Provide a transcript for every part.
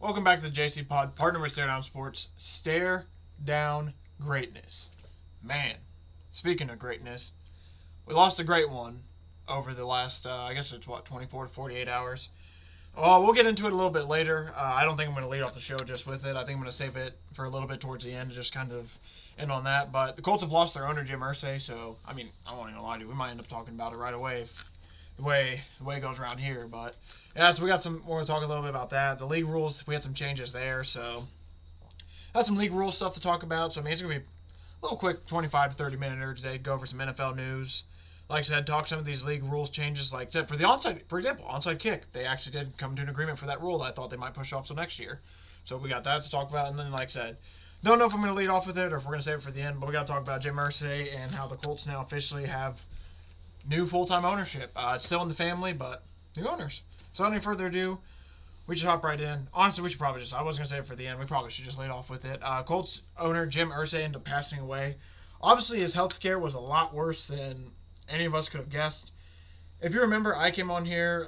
Welcome back to the JCPod, partner with Stare Down Sports. Stare Down Greatness. Man, speaking of greatness, we lost a great one over the last, 24 to 48 hours. We'll get into it a little bit later. I don't think I'm going to lead off the show just with it. I think I'm going to save it for a little bit towards the end to just kind of end on that. But the Colts have lost their owner, Jim Irsay, so, I won't even lie to you. We might end up talking about it right away if the way it goes around here. But yeah, so we're going to talk a little bit about that. The league rules, we had some changes there, so that's some league rule stuff to talk about. So it's going to be a little quick 25 to 30 minute today. Go over some NFL news. Like I said, talk some of these league rules changes. Like I said, for the onside kick, they actually did come to an agreement for that rule that I thought they might push off till next year. So we got that to talk about. And then, like I said, don't know if I'm going to lead off with it or if we're going to save it for the end, but we got to talk about Jim Irsay and how the Colts now officially have new full-time ownership. It's still in the family, but new owners. So without any further ado, we should hop right in. Honestly, we should probably I wasn't going to save it for the end. We probably should just lead off with it. Colts owner Jim Irsay ended up passing away. Obviously, his health scare was a lot worse than any of us could have guessed. If you remember, I came on here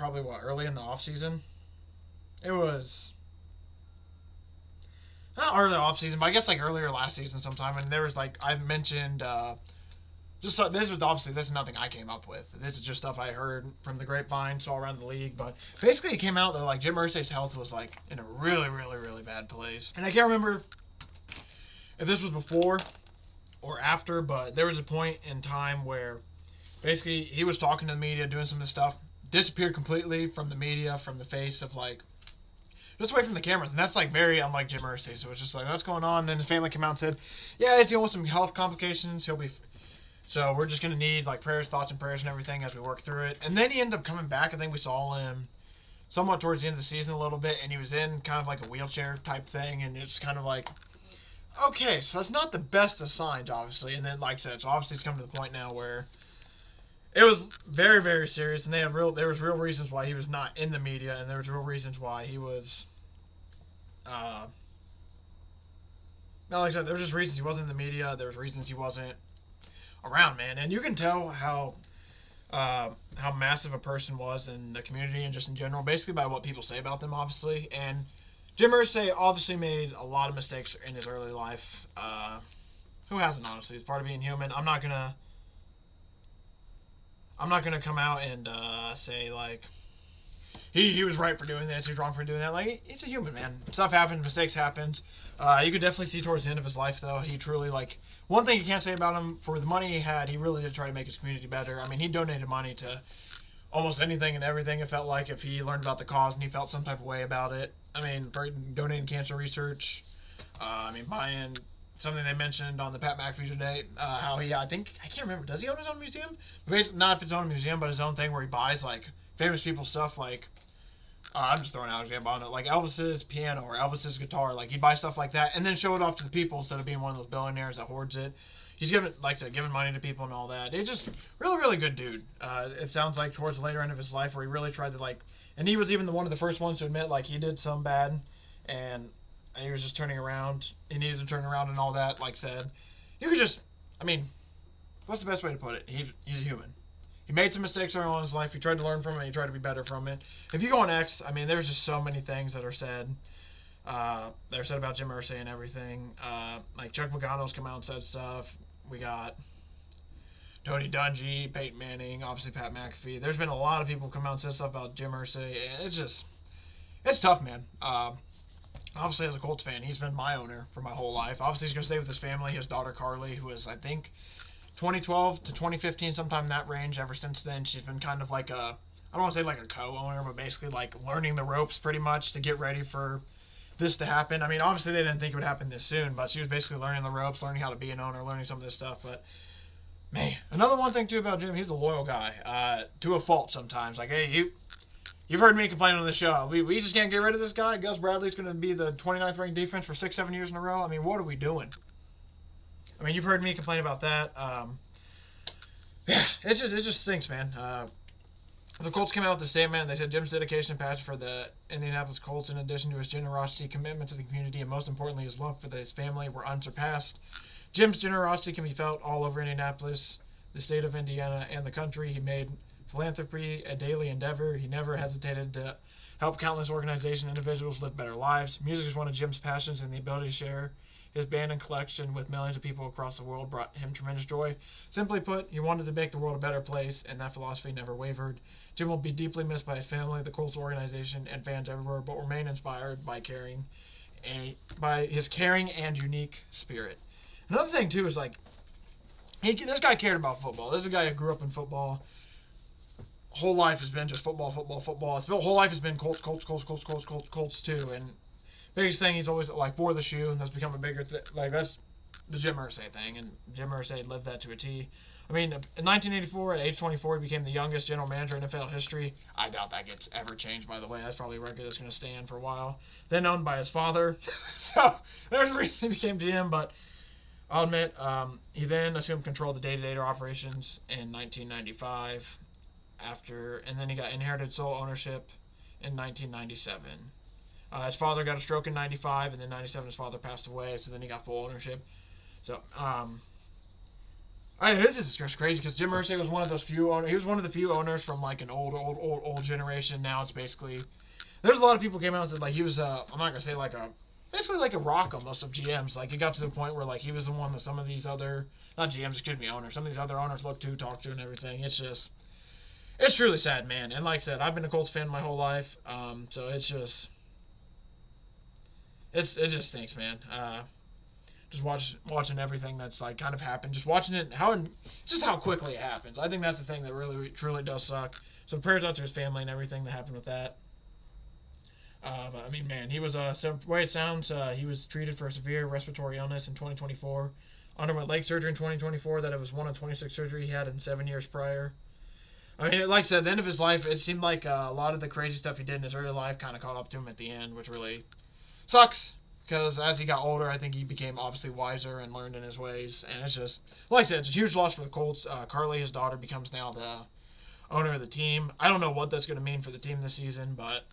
early in the offseason. It was not early offseason, but I guess earlier last season sometime. And there was I mentioned this is nothing I came up with. This is just stuff I heard from the grapevine, saw around the league. But basically, it came out that Jim Irsay's health was in a really, really, really bad place. And I can't remember if this was before or after, but there was a point in time where basically he was talking to the media, doing some of this stuff, disappeared completely from the media, from the face of just away from the cameras. And that's very unlike Jim Irsay. So it's just what's going on? And then his family came out and said, yeah, he's dealing with some health complications. So we're just going to need prayers, thoughts, and prayers and everything as we work through it. And then he ended up coming back. I think we saw him somewhat towards the end of the season a little bit, and he was in kind of a wheelchair type thing, and it's kind of okay, so that's not the best of signs, obviously. And then, like I said, so obviously it's come to the point now where it was very, very serious, and there was real reasons why he was not in the media, and there was real reasons why he was like I said, there was just reasons he wasn't in the media. There was reasons he wasn't around, man. And you can tell how massive a person was in the community and just in general, basically by what people say about them, obviously. And Jim Irsay obviously made a lot of mistakes in his early life. Who hasn't, honestly? It's part of being human. I'm not gonna come out and say he was right for doing this, he was wrong for doing that. He's a human, man. Stuff happens, mistakes happen. You could definitely see towards the end of his life, though, he truly, one thing you can't say about him, for the money he had, he really did try to make his community better. He donated money to almost anything and everything, it felt like, if he learned about the cause and he felt some type of way about it. For donating cancer research, buying something they mentioned on the Pat McAfee today, how I can't remember, does he own his own museum? Not if it's own museum, but his own thing where he buys, famous people stuff, I'm just throwing out an example on it, Elvis's piano or Elvis's guitar, he'd buy stuff like that and then show it off to the people instead of being one of those billionaires that hoards it. He's giving money to people and all that. It's just really, really good dude. It sounds like towards the later end of his life where he really tried to and he was even one of the first ones to admit he did some bad and he was just turning around. He needed to turn around and all that. Like I said, you could just, what's the best way to put it? He's a human. He made some mistakes early on in his life. He tried to learn from it. And he tried to be better from it. If you go on X, there's just so many things that are said. That are said about Jim Irsay and everything. Chuck Pagano's come out and said stuff. We got Tony Dungy, Peyton Manning, obviously Pat McAfee. There's been a lot of people come out and said stuff about Jim Irsay. It's tough, man. Obviously, as a Colts fan, he's been my owner for my whole life. Obviously, he's going to stay with his family. His daughter, Carly, who is, I think, 2012 to 2015, sometime in that range. Ever since then, she's been kind of I don't want to say a co-owner, but basically learning the ropes pretty much to get ready for this to happen. Obviously they didn't think it would happen this soon, but she was basically learning the ropes, learning how to be an owner, learning some of this stuff. But man, another one thing too about Jim, he's a loyal guy, to a fault sometimes. Hey, you've heard me complain on the show. We just can't get rid of this guy. Gus Bradley's going to be the 29th ranked defense for 6-7 years in a row. What are we doing? You've heard me complain about that. Yeah, it just stinks, man. The Colts came out with a statement. They said Jim's dedication and passion for the Indianapolis Colts, in addition to his generosity, commitment to the community, and most importantly, his love for his family, were unsurpassed. Jim's generosity can be felt all over Indianapolis, the state of Indiana, and the country. He made philanthropy a daily endeavor. He never hesitated to help countless organizations and individuals live better lives. Music is one of Jim's passions, and the ability to share his band and collection with millions of people across the world brought him tremendous joy. Simply put, he wanted to make the world a better place, and that philosophy never wavered. Jim will be deeply missed by his family, the Colts organization, and fans everywhere, but remain inspired by his caring and unique spirit. Another thing, too, is like, this guy cared about football. This is a guy who grew up in football. Whole life has been just football. His whole life has been Colts too. And biggest thing, he's always like for the shoe, and that's become a bigger thing. Like that's the Jim Irsay thing, and Jim Irsay lived that to a T. I mean, in 1984, at age 24, he became the youngest general manager in NFL history. I doubt that gets ever changed, by the way. That's probably a record that's going to stand for a while. Then owned by his father. So there's a reason he became GM, but I'll admit, he then assumed control of the day-to-day operations in 1995. And then he got inherited sole ownership in 1997. His father got a stroke in 95, and then 97 his father passed away, so then he got full ownership. So, this is just crazy because Jim Irsay was one of those few owners. He was one of the few owners from like an old generation. Now it's basically, there's a lot of people came out and said like he was I'm not gonna say like basically like a rock almost of GMs. Like it got to the point where like he was the one that some of these other owners, some of these other owners look to, talk to, and everything. It's truly sad, man. And like I said, I've been a Colts fan my whole life, so it just stinks, man. Just watching everything that's like kind of happened, just watching it, just how quickly it happens. I think that's the thing that really truly does suck. So prayers out to his family and everything that happened with that. But I mean, man, he was so the way it sounds, he was treated for a severe respiratory illness in 2024. Underwent leg surgery in 2024. That it was one of 26 surgery he had in 7 years prior. I mean, like I said, at the end of his life, it seemed like a lot of the crazy stuff he did in his early life kind of caught up to him at the end, which really sucks. Because as he got older, I think he became obviously wiser and learned in his ways. And it's just, like I said, it's a huge loss for the Colts. Carly, his daughter, becomes now the owner of the team. I don't know what that's going to mean for the team this season, but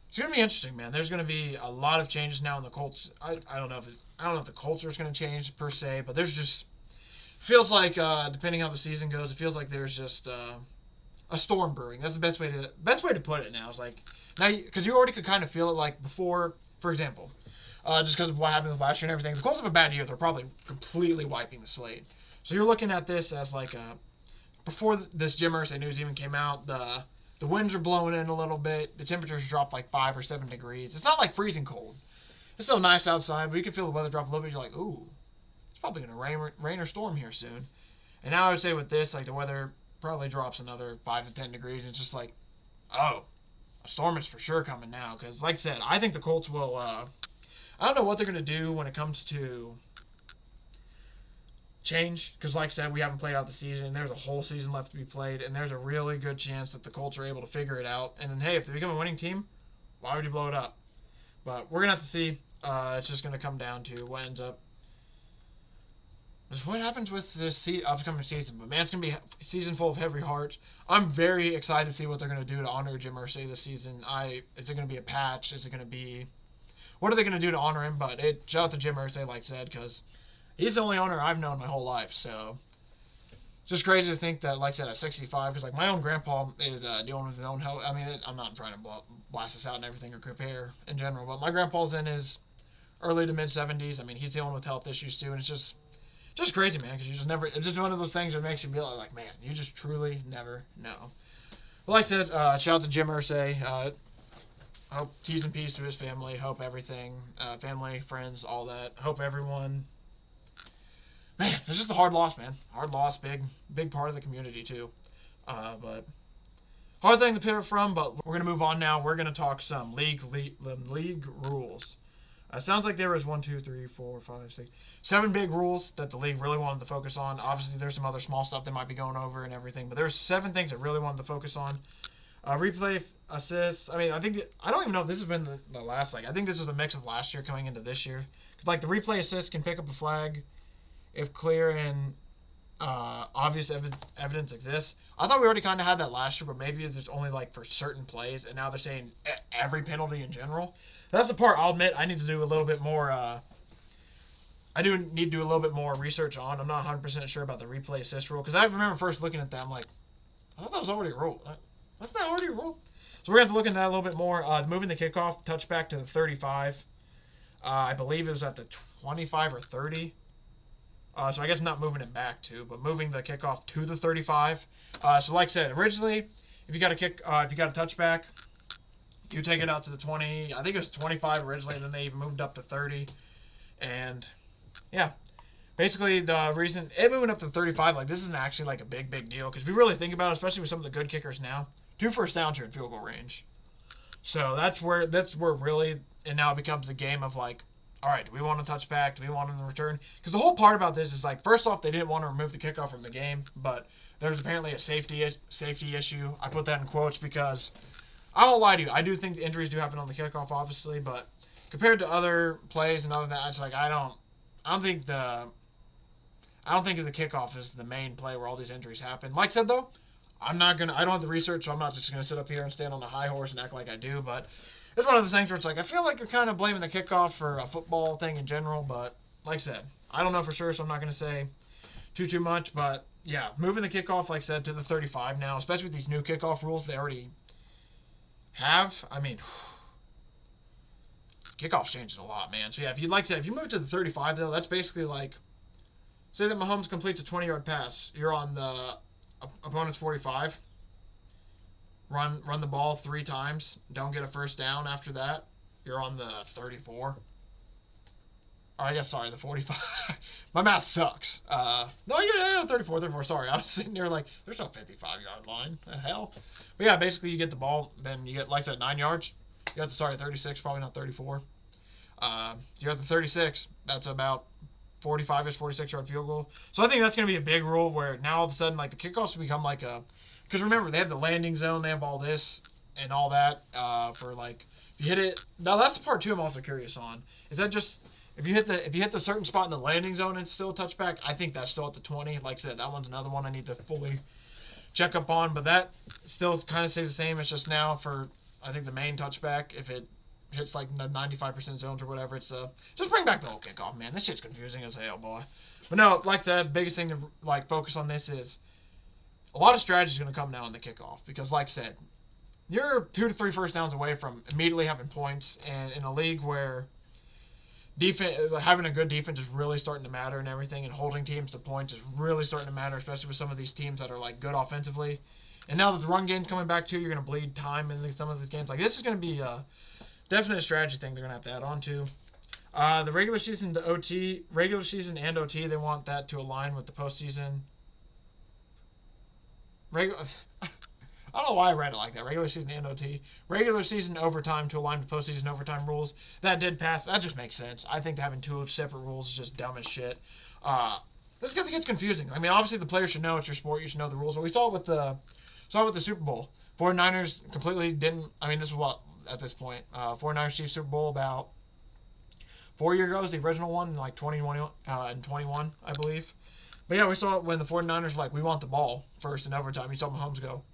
it's going to be interesting, man. There's going to be a lot of changes now in the Colts. I don't know if the culture is going to change per se, but there's just feels like depending how the season goes, it feels like there's just a storm brewing. That's the best way to put it now. It's like now because you already could kind of feel it like before, for example, just because of what happened with last year and everything. If the Colts have a bad year, they're probably completely wiping the slate. So you're looking at this as like before this Jim Irsay news even came out, the winds are blowing in a little bit. The temperatures dropped like 5 or 7 degrees. It's not like freezing cold. It's still nice outside, but you can feel the weather drop a little bit. You're like, ooh, it's probably going to rain or storm here soon. And now I would say with this, like the weather probably drops another 5 to 10 degrees. It's just like, oh, a storm is for sure coming now. Because like I said, I think the Colts will, I don't know what they're going to do when it comes to change. Because like I said, we haven't played out the season. There's a whole season left to be played. And there's a really good chance that the Colts are able to figure it out. And then, hey, if they become a winning team, why would you blow it up? But we're going to have to see. It's just going to come down to what ends up. Just what happens with this upcoming season. But man, it's going to be a season full of heavy hearts. I'm very excited to see what they're going to do to honor Jim Irsay this season. Is it going to be a patch? Is it going to be... What are they going to do to honor him? But shout out to Jim Irsay, like I said, because he's the only owner I've known my whole life. So it's just crazy to think that, like I said, at 65, because like my own grandpa is dealing with his own health. I mean, I'm not trying to blast this out and everything or compare in general, but my grandpa's in his early to mid 70s. I mean, he's dealing with health issues too, and it's just crazy, man, because you just never. It's just one of those things that makes you be like, man, you just truly never know. But like I said, shout out to Jim Irsay. Hope T's and P's to his family. Hope everything, family, friends, all that. Hope everyone. Man, it's just a hard loss, man. Hard loss, big part of the community too. But hard thing to pivot from. But we're gonna move on now. We're gonna talk some league rules. Sounds like there was 7 big rules that the league really wanted to focus on. Obviously, there's some other small stuff they might be going over and everything, but there's 7 things that really wanted to focus on. Replay assists. I mean, I don't even know if this has been the last. Like, I think this was a mix of last year coming into this year. Because like the replay assist can pick up a flag if clear and obvious evidence exists. I thought we already kind of had that last year, but maybe it's just only like for certain plays, and now they're saying every penalty in general. That's the part I'll admit I need to do a little bit more. I do need to do a little bit more research on. I'm not 100% sure about the replay assist rule because I remember first looking at that. I'm like, I I thought that was already a rule. That's not already a rule. So we're going to have to look into that a little bit more. Moving the kickoff touchback to the 35. I believe it was at the 25 or 30. So I guess not moving it back to, but moving the kickoff to the 35. So like I said, originally, if you got a touchback, you take it out to the 20. I think it was 25 originally, and then they even moved up to 30. And yeah, basically the reason it moving up to 35, like this isn't actually like a big deal because if you really think about it, especially with some of the good kickers now, 2 first downs are in field goal range. So that's where really, and now it becomes a game of like, all right, do we want a touchback? Do we want him to return? Because the whole part about this is like, first off, they didn't want to remove the kickoff from the game, but there's apparently a safety issue. I put that in quotes because I won't lie to you. I do think the injuries do happen on the kickoff, obviously, but compared to other plays and other than that, it's like I don't think the kickoff is the main play where all these injuries happen. Like I said though, I don't have the research, so I'm not just gonna sit up here and stand on a high horse and act like I do, but it's one of those things where it's like, I feel like you're kind of blaming the kickoff for a football thing in general, but like I said, I don't know for sure, so I'm not going to say too much, but yeah, moving the kickoff, like I said, to the 35 now, especially with these new kickoff rules they already have. I mean, kickoff's changed a lot, man. So yeah, if you move it to the 35 though, that's basically like, say that Mahomes completes a 20-yard pass, you're on the opponent's 45. Run the ball 3 times. Don't get a first down after that. You're on the 34. Or I guess, sorry, the 45. My math sucks. No, you're 34. Sorry, I was sitting there like, there's no 55-yard line. The hell? But yeah, basically you get the ball, then you get, like I said, 9 yards. You have to start at 36, probably not 34. You're at the 36. That's about 45-ish, 46-yard field goal. So I think that's going to be a big rule where now all of a sudden, like, the kickoffs become like a... Because remember, they have the landing zone, they have all this and all that for like if you hit it. Now that's the part too I'm also curious on. Is that just if you hit the certain spot in the landing zone and it's still a touchback? I think that's still at the 20. Like I said, that one's another one I need to fully check up on, but that still kind of stays the same. It's just now for I think the main touchback, if it hits like 95% zones or whatever, it's just bring back the whole kickoff, man. This shit's confusing as hell, boy. But no, like I said, biggest thing to like focus on this is a lot of strategy is going to come now in the kickoff because, like I said, you're 2 to 3 first downs away from immediately having points, and in a league where having a good defense is really starting to matter and everything, and holding teams to points is really starting to matter, especially with some of these teams that are like good offensively. And now that the run game's coming back too, you're going to bleed time in some of these games. Like this is going to be a definite strategy thing they're going to have to add on to. The regular season and OT, they want that to align with the postseason. I don't know why I read it like that. Regular season and OT. Regular season overtime to align with postseason overtime rules. That did pass. That just makes sense. I think having 2 separate rules is just dumb as shit. This gets confusing. I mean, obviously the players should know it's your sport. You should know the rules. But we saw it with the Super Bowl. 49ers completely didn't. I mean, this is what at this point. 49ers Chiefs Super Bowl about 4 years ago. Is the original one in like 2021 I believe. But yeah, we saw it when the 49ers were like, we want the ball first in overtime. You saw Mahomes go,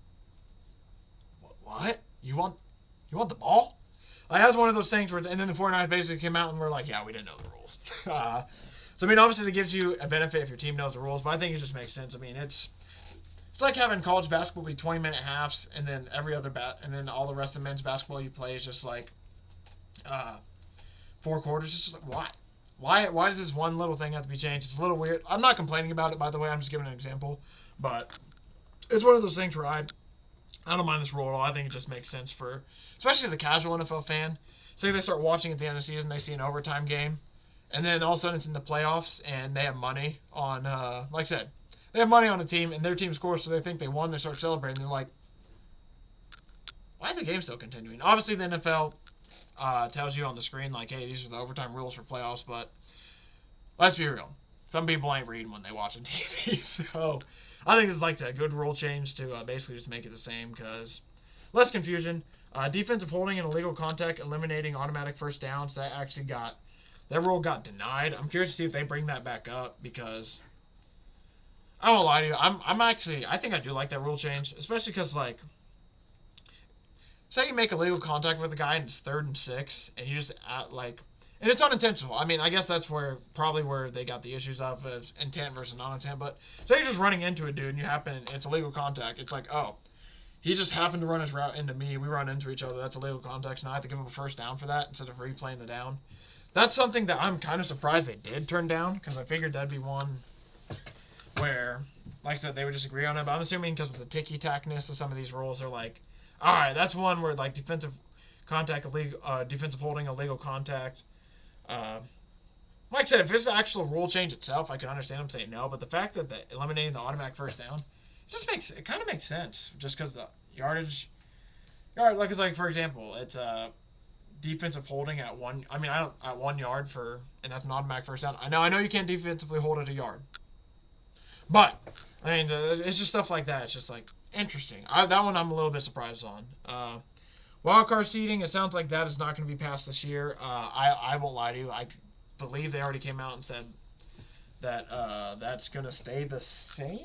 what? You want the ball? Like, that was one of those things where, and then the 49ers basically came out and were like, yeah, we didn't know the rules. So, I mean, obviously that gives you a benefit if your team knows the rules, but I think it just makes sense. I mean, it's like having college basketball be 20-minute halves, and then and then all the rest of the men's basketball you play is just like 4 quarters. It's just like, why? Why does this one little thing have to be changed? It's a little weird. I'm not complaining about it, by the way. I'm just giving an example. But it's one of those things where I don't mind this rule at all. I think it just makes sense for, especially the casual NFL fan. Say they start watching at the end of the season, they see an overtime game, and then all of a sudden it's in the playoffs, and they have money on, like I said, they have money on a team, and their team scores, so they think they won. They start celebrating. They're like, why is the game still continuing? Obviously, the NFL tells you on the screen, like, hey, these are the overtime rules for playoffs, but let's be real. Some people ain't reading when they watch on TV, so I think it's like a good rule change to basically just make it the same, because less confusion. Defensive holding and illegal contact, eliminating automatic first downs, that rule got denied. I'm curious to see if they bring that back up, because I won't lie to you, I think I do like that rule change, especially because, like, say you make illegal contact with a guy and it's 3rd and 6, and you just, like, And it's unintentional. I mean, I guess that's probably where they got the issues of intent versus non-intent. But say you're just running into a dude and it's illegal contact. It's like, oh, he just happened to run his route into me. We run into each other. That's illegal contact. Now I have to give him a first down for that instead of replaying the down. That's something that I'm kind of surprised they did turn down because I figured that'd be one where, like I said, they would just agree on it. But I'm assuming because of the ticky-tackness of some of these rules, they're like, all right, that's one where like defensive holding, illegal contact. Like I said, if it's the actual rule change itself, I can understand them saying no. But the fact that eliminating the automatic first down it kind of makes sense. Just because the like for example, it's defensive holding at 1. I mean, at 1 yard and that's an automatic first down. I know you can't defensively hold at a yard, but I mean, it's just stuff like that. It's just like interesting. That one I'm a little bit surprised on. Wildcard seeding, it sounds like that is not going to be passed this year. I won't lie to you. I believe they already came out and said that that's going to stay the same.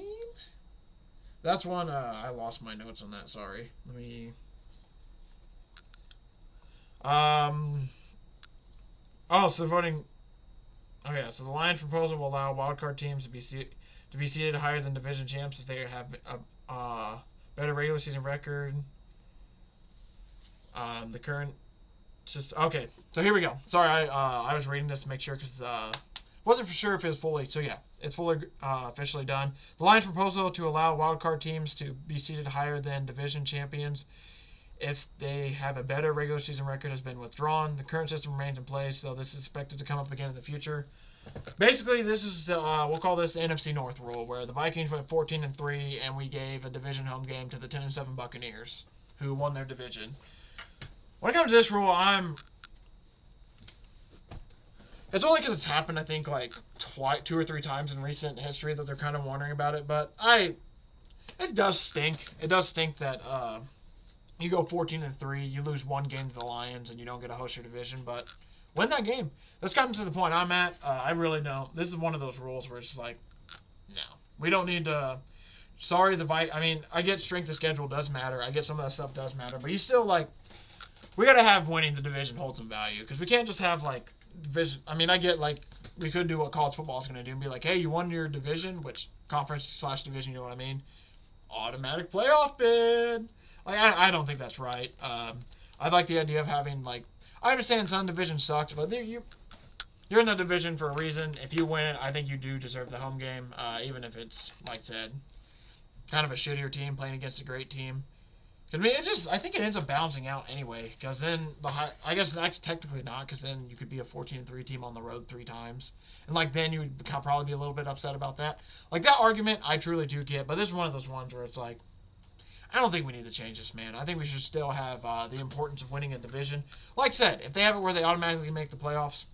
That's one, I lost my notes on that, sorry. Let me... so voting... Okay, so the Lions proposal will allow wildcard teams to be seeded higher than division champs if they have a better regular season record. The current system. Okay, so here we go. Sorry, I was reading this to make sure because wasn't for sure if it was fully. So yeah, it's fully officially done. The Lions' proposal to allow wildcard teams to be seeded higher than division champions if they have a better regular season record has been withdrawn. The current system remains in place, so this is expected to come up again in the future. Basically, this is we'll call this the NFC North rule, where the Vikings went 14-3, and we gave a division home game to the 10-7 Buccaneers, who won their division. When it comes to this rule, it's only because it's happened, I think, like 2 or 3 times in recent history that they're kind of wondering about it. But it does stink. It does stink that you go 14-3, you lose 1 game to the Lions, and you don't get to host your division. But win that game. That's gotten to the point I'm at. I really don't. This is one of those rules where it's just like, no, we don't need to. Sorry, I mean, I get strength of schedule does matter. I get some of that stuff does matter, but you still like. We got to have winning the division hold some value because we can't just have, like, division. I mean, I get, like, we could do what college football is going to do and be like, hey, you won your division, which conference/division, you know what I mean? Automatic playoff bid. Like, I don't think that's right. I like the idea of having, like, I understand some division sucks, but you're in the division for a reason. If you win it, I think you do deserve the home game, even if it's, like I said, kind of a shittier team playing against a great team. I mean, I think it ends up balancing out anyway, because then I guess that's technically not, because then you could be a 14-3 team on the road 3 times, and like then you would probably be a little bit upset about that. Like that argument, I truly do get, but this is one of those ones where it's like, I don't think we need to change this, man. I think we should still have the importance of winning a division. Like I said, if they have it where they automatically make the playoffs,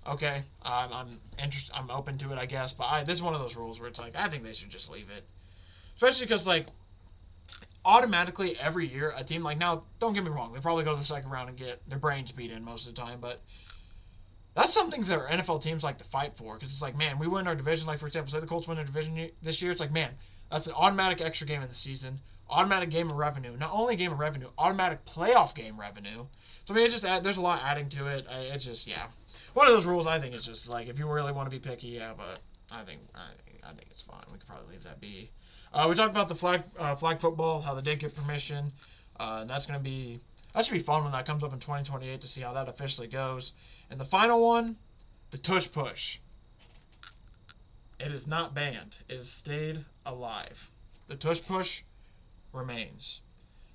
okay, I'm open to it, I guess. But this is one of those rules where it's like, I think they should just leave it, especially because like. Automatically every year a team like now don't get me wrong, they probably go to the second round and get their brains beat in most of the time, but that's something that our NFL teams like to fight for because it's like, man, we win our division. Like for example, say the Colts win their division this year, it's like, man, that's an automatic extra game in the season, automatic game of revenue, not only game of revenue, automatic playoff game revenue. So I mean, there's a lot adding to it. It's just one of those rules. I think it's just like if you really want to be picky, but I think it's fine. We could probably leave that be. We talked about the flag football, how they did get permission, and that should be fun when that comes up in 2028 to see how that officially goes. And the final one, the Tush push. It is not banned. It has stayed alive. The Tush push remains.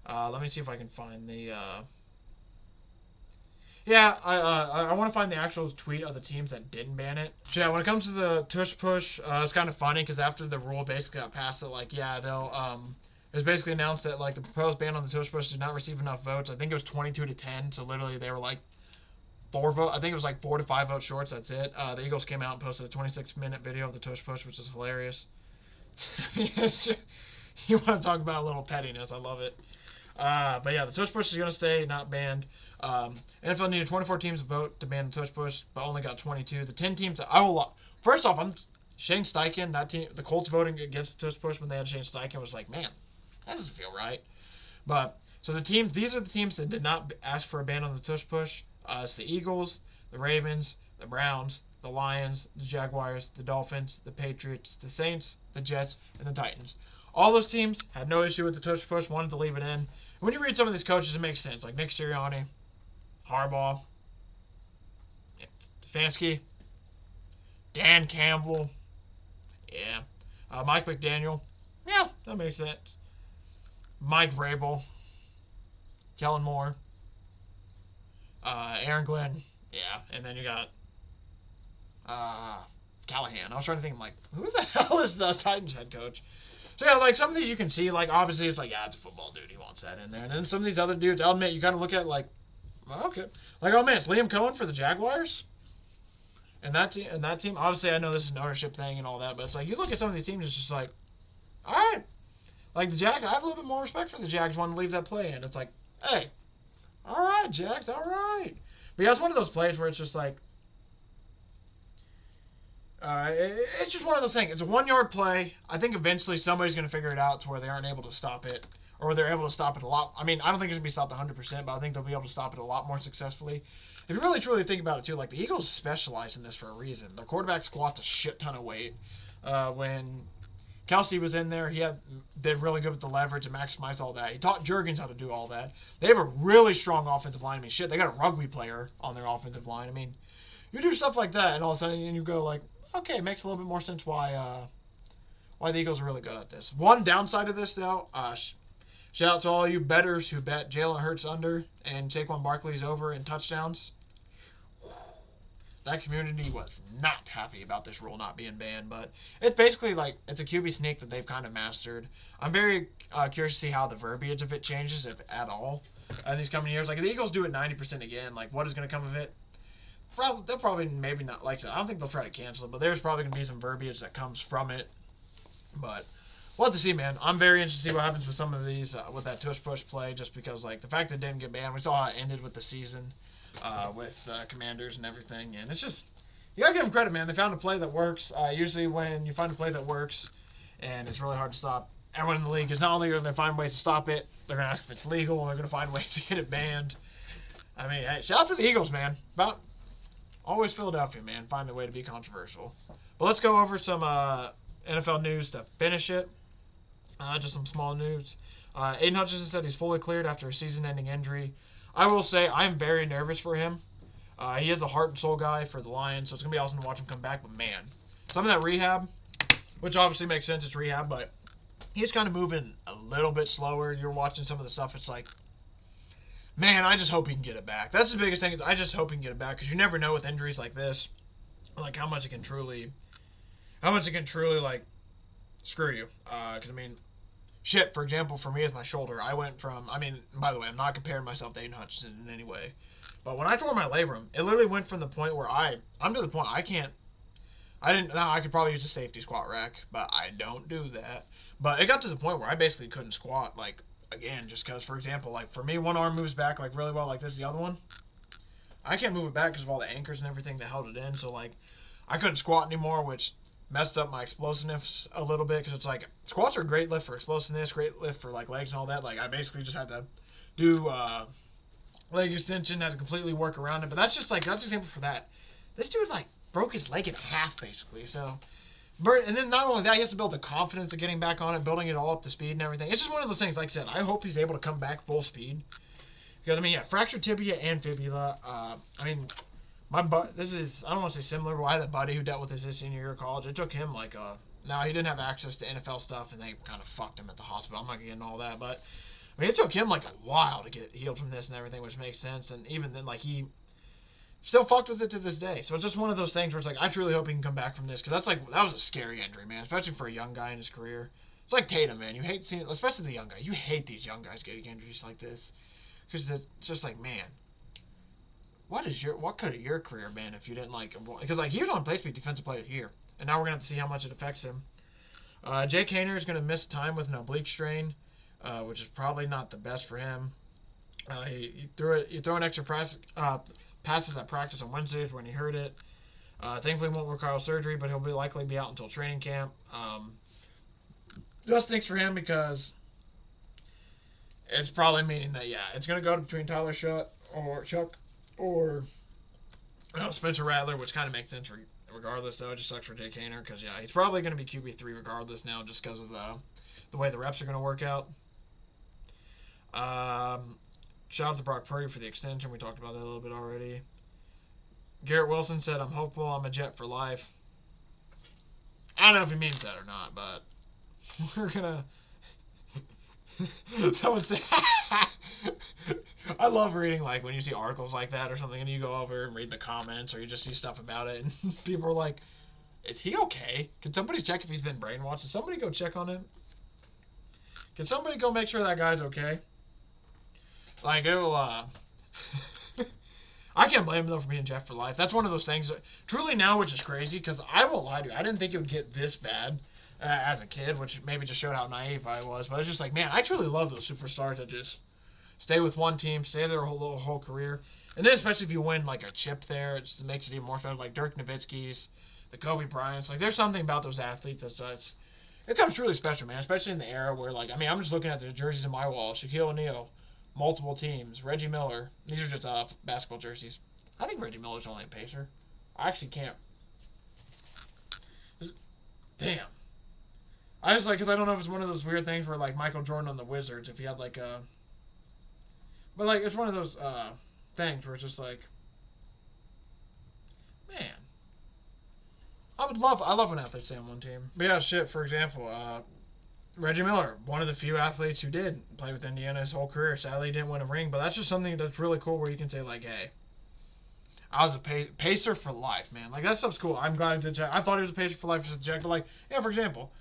Let me see if I can find the. I want to find the actual tweet of the teams that didn't ban it. So yeah, when it comes to the Tush push, it's kind of funny because after the rule basically got passed, that like they'll it was basically announced that like the proposed ban on the Tush push did not receive enough votes. I think it was 22-10, so literally they were like 4 vote. I think it was like 4 to 5 votes short. That's it. The Eagles came out and posted a 26-minute video of the Tush push, which is hilarious. I mean, you want to talk about a little pettiness? I love it. But yeah, the Tush push is going to stay, not banned. NFL needed 24 teams to vote to ban the Tush push, but only got 22. The 10 teams that first off, Shane Steichen, that team, the Colts voting against the Tush push when they had Shane Steichen was like, man, that doesn't feel right. But so these are the teams that did not ask for a ban on the Tush push. It's the Eagles, the Ravens, the Browns, the Lions, the Jaguars, the Dolphins, the Patriots, the Saints, the Jets, and the Titans. All those teams had no issue with the tush push, wanted to leave it in. And when you read some of these coaches, it makes sense. Like Nick Sirianni, Harbaugh, Stefanski, Dan Campbell, Mike McDaniel. Yeah, that makes sense. Mike Vrabel, Kellen Moore, Aaron Glenn, and then you got Callahan. I was trying to think, I'm like, who the hell is the Titans head coach? So yeah, like some of these you can see, like obviously it's like, it's a football dude, he wants that in there. And then some of these other dudes, I'll admit, you kind of look at it like, okay, like it's Liam Cohen for the Jaguars, and that team. Obviously, I know this is an ownership thing and all that, but it's like you look at some of these teams, it's just like, all right, like the Jags. I have a little bit more respect for the Jags wanting to leave that play in. It's like, hey, all right, Jags, all right. But yeah, it's one of those plays where it's just like, it's just one of those things. It's a 1-yard play. I think eventually somebody's going to figure it out to where they aren't able to stop it, or they're able to stop it a lot. I mean, I don't think it's going to be stopped 100%, but I think they'll be able to stop it a lot more successfuli. If you really truly think about it, too, like the Eagles specialize in this for a reason. Their quarterback squats a shit ton of weight. When Kelsey was in there, did really good with the leverage and maximized all that. He taught Juergens how to do all that. They have a really strong offensive line. I mean, shit, they got a rugby player on their offensive line. I mean, you do stuff like that, and all of a sudden you go like, okay, it makes a little bit more sense why the Eagles are really good at this. One downside of this, though, shout out to all you bettors who bet Jalen Hurts under and Saquon Barkley's over in touchdowns. That community was not happy about this rule not being banned, but it's basically like it's a QB sneak that they've kind of mastered. I'm very curious to see how the verbiage of it changes, if at all, in these coming years. Like, if the Eagles do it 90% again, like, what is going to come of it? They'll probably maybe not like it. I don't think they'll try to cancel it, but there's probably going to be some verbiage that comes from it. But we'll have to see, man. I'm very interested to see what happens with some of these, with that tush push play, just because, like, the fact that it didn't get banned, we saw how it ended with the season. With Commanders and everything, and it's just, you gotta give them credit, man. They found a play that works. Usually when you find a play that works and it's really hard to stop, everyone in the league is not only going to find ways to stop it, they're going to ask if it's legal, they're going to find ways to get it banned. I mean, hey, shout out to the Eagles, man. About always Philadelphia, man, find a way to be controversial. But let's go over some NFL news to finish it. Just some small news. Aiden Hutchinson said he's fully cleared after a season-ending injury. I will say I'm very nervous for him. He is a heart and soul guy for the Lions, so it's going to be awesome to watch him come back. But, man, some of that rehab, which obviously makes sense, it's rehab, but he's kind of moving a little bit slower. You're watching some of the stuff, it's like, man, I just hope he can get it back. That's the biggest thing, is I just hope he can get it back, because you never know with injuries like this, like how much it can truly, like, screw you. Because, I mean, shit, for example, for me with my shoulder, I went from, by the way, I'm not comparing myself to Aiden Hutchinson in any way, but when I tore my labrum, it literally went from the point where I'm to the point I could probably use a safety squat rack, but I don't do that. But it got to the point where I basically couldn't squat, like, again, just because, for example, like, for me, one arm moves back, like, really well, like this, the other one, I can't move it back because of all the anchors and everything that held it in, so, like, I couldn't squat anymore, which messed up my explosiveness a little bit, because it's like, squats are a great lift for explosiveness, great lift for like legs and all that. Like, I basically just had to do leg extension, had to completely work around it. But that's just like, that's an example for that. This dude like broke his leg in half basically. So, and then not only that, he has to build the confidence of getting back on it, building it all up to speed and everything. It's just one of those things. Like I said, I hope he's able to come back full speed, because fractured tibia and fibula. My this is, I don't want to say similar, but I had a buddy who dealt with this his senior year of college. It took him now he didn't have access to NFL stuff, and they kind of fucked him at the hospital. I'm not going to get into all that, but it took him like a while to get healed from this and everything, which makes sense. And even then, like, he still fucked with it to this day. So it's just one of those things where it's like, I truly hope he can come back from this, because that was a scary injury, man, especially for a young guy in his career. It's like Tatum, man. You hate seeing, especially the young guy. You hate these young guys getting injuries like this, because it's just like, man, what could have your career been if you didn't because like he was on pace to be defensive player of the year, and now we're gonna have to see how much it affects him. Jake Haener is gonna miss time with an oblique strain, which is probably not the best for him. He threw an extra passes at practice on Wednesdays when he hurt it. Thankfully, won't require surgery, but he'll likely be out until training camp. Just stinks for him, because it's probably meaning that it's gonna go between Tyler Chuck or Spencer Rattler, which kind of makes sense regardless, though. It just sucks for Jake Haener because, yeah, he's probably going to be QB3 regardless now just because of the way the reps are going to work out. Shout out to Brock Purdy for the extension. We talked about that a little bit already. Garrett Wilson said, I'm hopeful I'm a Jet for life. I don't know if he means that or not, but we're going to... Someone said... I love reading, like, when you see articles like that or something, and you go over and read the comments, or you just see stuff about it, and people are like, is he okay? Can somebody check if he's been brainwashed? Can somebody go check on him? Can somebody go make sure that guy's okay? Like, it will, I can't blame him, though, for being Jeff for life. That's one of those things that, truly now, which is crazy, because I won't lie to you, I didn't think it would get this bad as a kid, which maybe just showed how naive I was, but it's just like, man, I truly love those superstars that just stay with one team, stay their whole career, and then especially if you win, like, a chip there, it just makes it even more special, like Dirk Nowitzki's, the Kobe Bryant's, like, there's something about those athletes that's just, it becomes truly special, man, especially in the era where, like, I mean, I'm just looking at the jerseys in my wall, Shaquille O'Neal, multiple teams, Reggie Miller, these are just basketball jerseys. I think Reggie Miller's only a Pacer. I actually can't. Damn. I just, like, because I don't know if it's one of those weird things where, like, Michael Jordan on the Wizards, if he had, like, a... But, like, it's one of those things where it's just like, man. I love when athletes stay on one team. But, yeah, shit, for example, Reggie Miller, one of the few athletes who did play with Indiana his whole career. Sadly, he didn't win a ring, but that's just something that's really cool where you can say, like, hey, I was a Pacer for life, man. Like, that stuff's cool. I'm glad I did check. I thought he was a Pacer for life just to check, but, like, yeah, for example,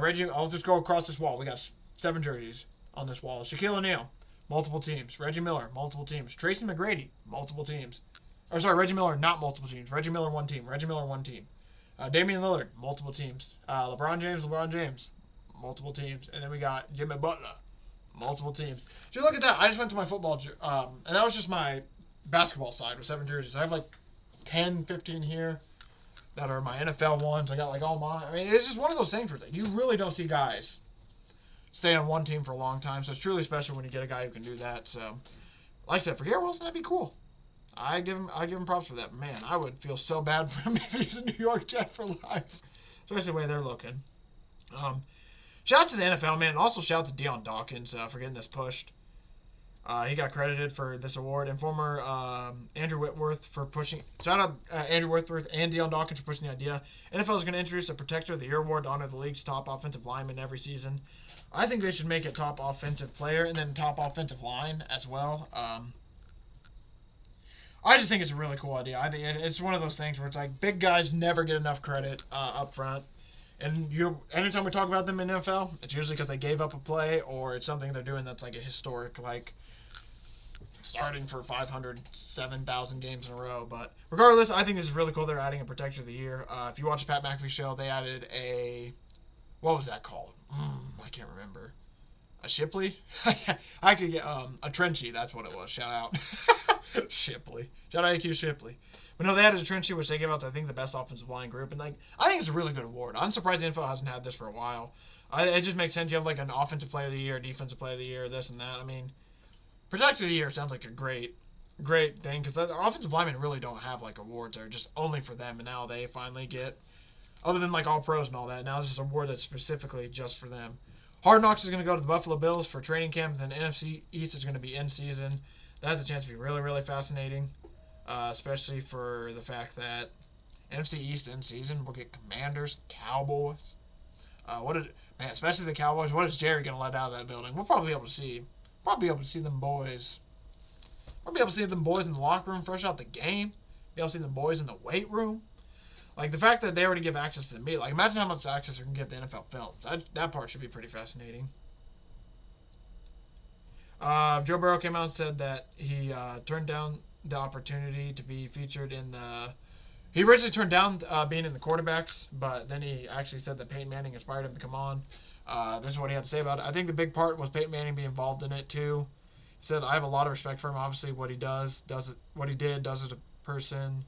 Reggie, I'll just go across this wall. We got 7 jerseys on this wall. Shaquille O'Neal, multiple teams. Reggie Miller, multiple teams. Tracy McGrady, multiple teams. Or, sorry, Reggie Miller, not multiple teams. Reggie Miller, one team. Reggie Miller, one team. Damian Lillard, multiple teams. LeBron James, multiple teams. And then we got Jimmy Butler, multiple teams. So you look at that. I just went to my football, and that was just my basketball side with 7 jerseys. I have like 10, 15 here that are my NFL ones. I got like all mine. I mean, it's just one of those things where you really don't see guys stay on one team for a long time. So it's truly special when you get a guy who can do that. So, like I said, for Garrett Wilson, that'd be cool. I give him props for that. But man, I would feel so bad for him if he's a New York Jet for life, especially the way they're looking. Shout out to the NFL, man, and also shout out to Deion Dawkins for getting this pushed. He got credited for this award, and former Andrew Whitworth for pushing. Shout out Andrew Whitworth and Deion Dawkins for pushing the idea. NFL is going to introduce a Protector of the Year award to honor the league's top offensive lineman every season. I think they should make it top offensive player and then top offensive line as well. I just think it's a really cool idea. I think it's one of those things where it's like big guys never get enough credit up front. And anytime we talk about them in NFL, it's usually because they gave up a play or it's something they're doing that's like a historic, like starting for 507,000 games in a row. But regardless, I think this is really cool. They're adding a Protector of the Year. If you watch the Pat McAfee show, they added what was that called? I can't remember. A Shipley? Actually, a Trenchy. That's what it was. Shout out. Shipley. Shout out AQ Shipley. But no, they added a Trenchy, which they gave out to, I think, the best offensive line group. And, like, I think it's a really good award. I'm surprised the NFL hasn't had this for a while. It just makes sense. You have, like, an offensive player of the year, defensive player of the year, this and that. I mean, Protector of the Year sounds like a great thing because the offensive linemen really don't have, like, awards that are just only for them. And now they finally get, other than, like, all pros and all that, now this is an award that's specifically just for them. Hard Knocks is going to go to the Buffalo Bills for training camp, and then NFC East is going to be in season. That has a chance to be really, really fascinating, especially for the fact that NFC East in season, we'll get Commanders, Cowboys. Especially the Cowboys. What is Jerry going to let out of that building? We'll probably be able to see them boys. We'll be able to see them boys in the locker room fresh out the game. Be able to see them boys in the weight room. Like, the fact that they already give access to the media. Like, imagine how much access they can give to NFL films. That part should be pretty fascinating. Joe Burrow came out and said that he turned down the opportunity to be featured in the... He originally turned down being in the quarterbacks, but then he actually said that Peyton Manning inspired him to come on. This is what he had to say about it. I think the big part was Peyton Manning being involved in it, too. He said, I have a lot of respect for him. Obviously, what he does it, what he did, does it a person,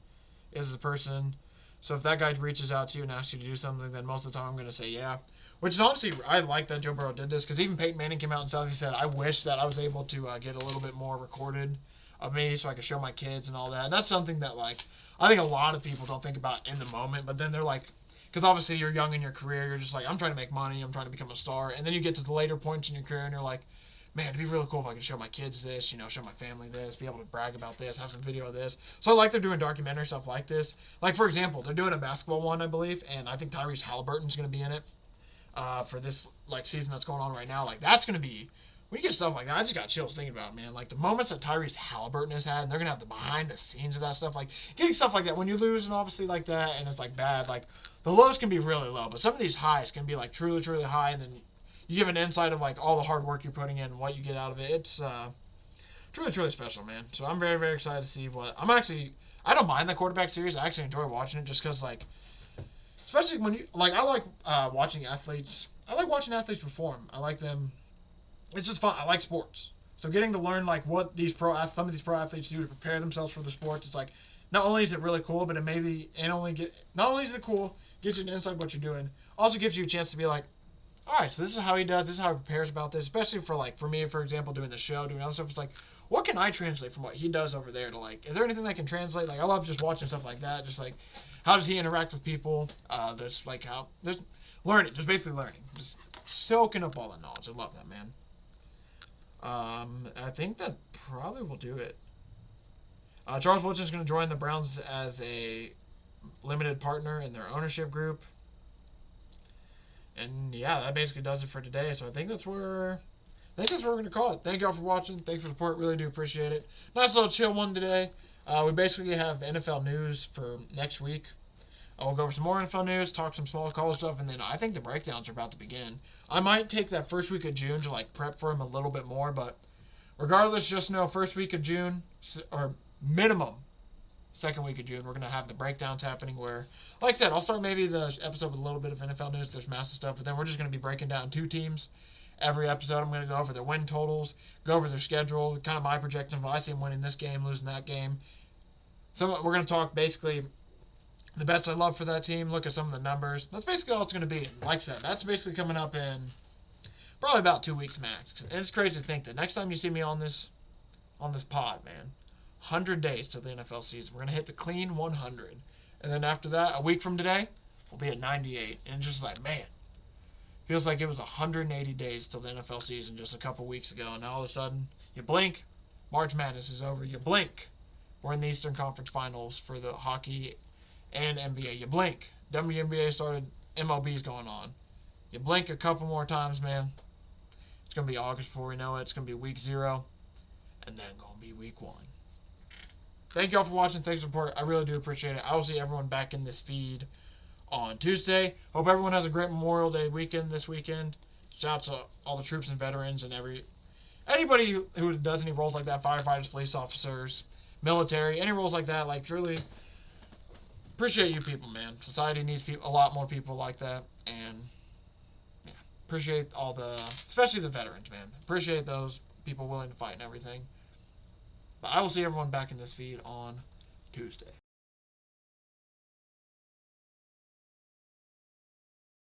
is a person. So if that guy reaches out to you and asks you to do something, then most of the time I'm going to say yeah. Which is honestly, I like that Joe Burrow did this because even Peyton Manning came out and stuff. He said, I wish that I was able to get a little bit more recorded of me so I can show my kids and all that. And that's something that, like, I think a lot of people don't think about in the moment, but then they're like, because obviously you're young in your career, you're just like, I'm trying to make money, I'm trying to become a star. And then you get to the later points in your career and you're like, man, it'd be really cool if I could show my kids this, show my family this, be able to brag about this, have some video of this. So, like, they're doing documentary stuff like this. Like, for example, they're doing a basketball one, I believe, and I think Tyrese Halliburton's going to be in it for this, like, season that's going on right now. Like, that's going to be, when you get stuff like that, I just got chills thinking about it, man. Like, the moments that Tyrese Halliburton has had, and they're going to have the behind-the-scenes of that stuff. Like, getting stuff like that, when you lose and obviously like that, and it's, like, bad, like, the lows can be really low, but some of these highs can be, like, truly, truly high, and then you give an insight of, like, all the hard work you're putting in and what you get out of it. It's truly, truly special, man. So I'm very, very excited to see what... I don't mind the quarterback series. I actually enjoy watching it just because, like... Especially when you... Like, I like watching athletes... I like watching athletes perform. I like them... It's just fun. I like sports. So getting to learn, like, what some of these pro athletes do to prepare themselves for the sports, it's like... Not only is it really cool, but not only is it cool, gets you an insight of what you're doing, also gives you a chance to be like, all right, so this is how he does, this is how he prepares about this, especially for, like, for me, for example, doing the show, doing other stuff. It's like, what can I translate from what he does over there to, like, is there anything that can translate? Like, I love just watching stuff like that, just, like, how does he interact with people? There's learning, just basically learning, just soaking up all the knowledge. I love that, man. I think that probably will do it. Charles Woodson's going to join the Browns as a limited partner in their ownership group. And yeah, that basically does it for today. So I think that's where we're going to call it. Thank y'all for watching. Thanks for the support. Really do appreciate it. Nice little chill one today. We basically have NFL news for next week. We'll go over some more NFL news, talk some small college stuff, and then I think the breakdowns are about to begin. I might take that first week of June to, like, prep for him a little bit more, but regardless, just know first week of June, or minimum second week of June, we're going to have the breakdowns happening where, like I said, I'll start maybe the episode with a little bit of NFL news. There's massive stuff, but then we're just going to be breaking down two teams every episode. I'm going to go over their win totals, go over their schedule, kind of my projections. I see them winning this game, losing that game. So we're going to talk basically the bets I love for that team, look at some of the numbers. That's basically all it's going to be. Like I said, that's basically coming up in probably about 2 weeks max. And it's crazy to think that next time you see me on this pod, man, 100 days till the NFL season. We're going to hit the clean 100. And then after that, a week from today, we'll be at 98. And it's just like, man, feels like it was 180 days till the NFL season just a couple weeks ago. And now all of a sudden, you blink, March Madness is over. You blink, we're in the Eastern Conference Finals for the hockey and NBA. You blink, WNBA started, MLB's going on. You blink a couple more times, man, it's going to be August before we know it. It's going to be week 0, and then going to be week 1. Thank y'all for watching. Thanks for the support. I really do appreciate it. I will see everyone back in this feed on Tuesday. Hope everyone has a great Memorial Day weekend this weekend. Shout out to all the troops and veterans and anybody who does any roles like that, firefighters, police officers, military, any roles like that. Like, truly appreciate you people, man. Society needs a lot more people like that. And yeah, appreciate especially the veterans, man. Appreciate those people willing to fight and everything. But I will see everyone back in this feed on Tuesday.